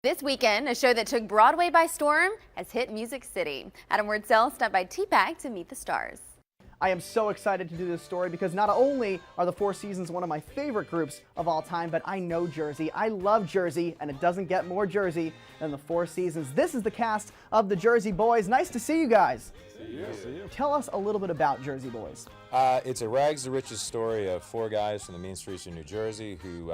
This weekend, a show that took Broadway by storm has hit Music City. Adam Wurtzel stopped by TPAC to meet the stars. I am so excited to do this story because not only are the Four Seasons one of my favorite groups of all time, but I know Jersey. I love Jersey, and it doesn't get more Jersey than the Four Seasons. This is the cast of the Jersey Boys. Nice to see you guys. See you. Tell us a little bit about Jersey Boys. It's a rags to riches story of four guys from the mean streets of New Jersey who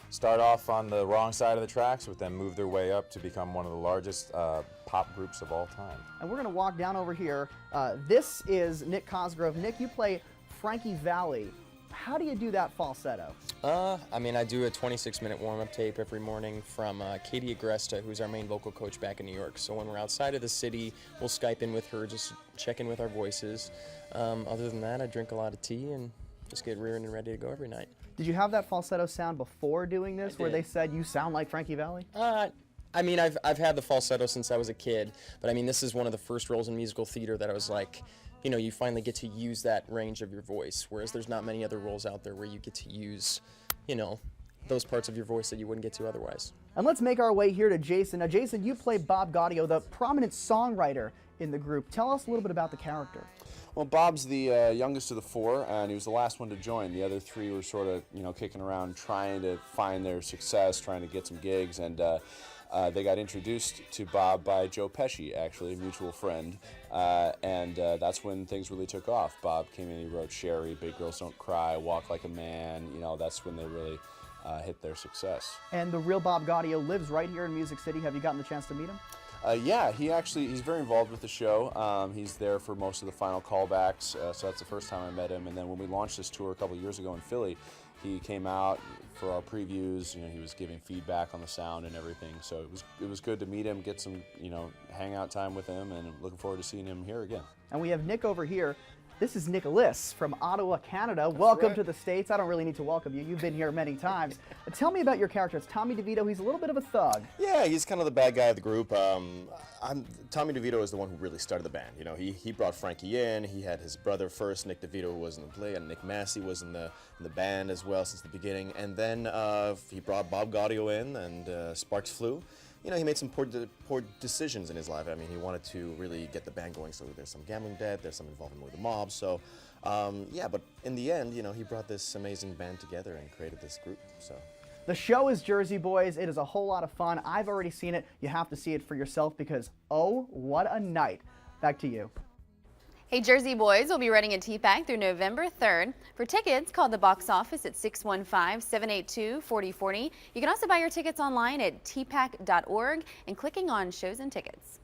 start off on the wrong side of the tracks, but then move their way up to become one of the largest pop groups of all time. And we're going to walk down over here. This is Nick Cosgrove. Nick, you play Frankie Valli. How do you do that falsetto? I do a 26-minute warm-up tape every morning from Katie Agresta, who's our main vocal coach back in New York. So when we're outside of the city, we'll Skype in with her, just check in with our voices. Other than that, I drink a lot of tea and just get rearing and ready to go every night. Did you have that falsetto sound before doing this, where they said you sound like Frankie Valli? I've had the falsetto since I was a kid, but this is one of the first roles in musical theater that I was like, you finally get to use that range of your voice, whereas there's not many other roles out there where you get to use, those parts of your voice that you wouldn't get to otherwise. And let's make our way here to Jason. Now, Jason, you play Bob Gaudio, the prominent songwriter in the group. Tell us a little bit about the character. Well, Bob's the youngest of the four, and he was the last one to join. The other three were sort of, kicking around, trying to find their success, trying to get some gigs, and they got introduced to Bob by Joe Pesci, actually, a mutual friend, and that's when things really took off. Bob came in, he wrote Sherry, Big Girls Don't Cry, Walk Like a Man. That's when they really hit their success. And the real Bob Gaudio lives right here in Music City. Have you gotten the chance to meet him? Yeah, he's very involved with the show. He's there for most of the final callbacks, so that's the first time I met him. And then when we launched this tour a couple years ago in Philly, he came out for our previews. He was giving feedback on the sound and everything. So it was good to meet him, get some hangout time with him, and looking forward to seeing him here again. And we have Nick over here. This is Nicholas from Ottawa, Canada. Welcome to the States. I don't really need to welcome you. You've been here many times. Tell me about your character. It's Tommy DeVito. He's a little bit of a thug. Yeah, he's kind of the bad guy of the group. Tommy DeVito is the one who really started the band. He brought Frankie in. He had his brother first, Nick DeVito, who was in the play, and Nick Massey was in the band as well since the beginning. And then he brought Bob Gaudio in, and sparks flew. He made some poor decisions in his life. He wanted to really get the band going, so there's some gambling debt, there's some involvement with the mob. So, yeah, but in the end, he brought this amazing band together and created this group. So. The show is Jersey Boys. It is a whole lot of fun. I've already seen it. You have to see it for yourself because, oh, what a night. Back to you. Hey, Jersey Boys will be running at TPAC through November 3rd. For tickets, call the box office at 615-782-4040. You can also buy your tickets online at tpac.org and clicking on shows and tickets.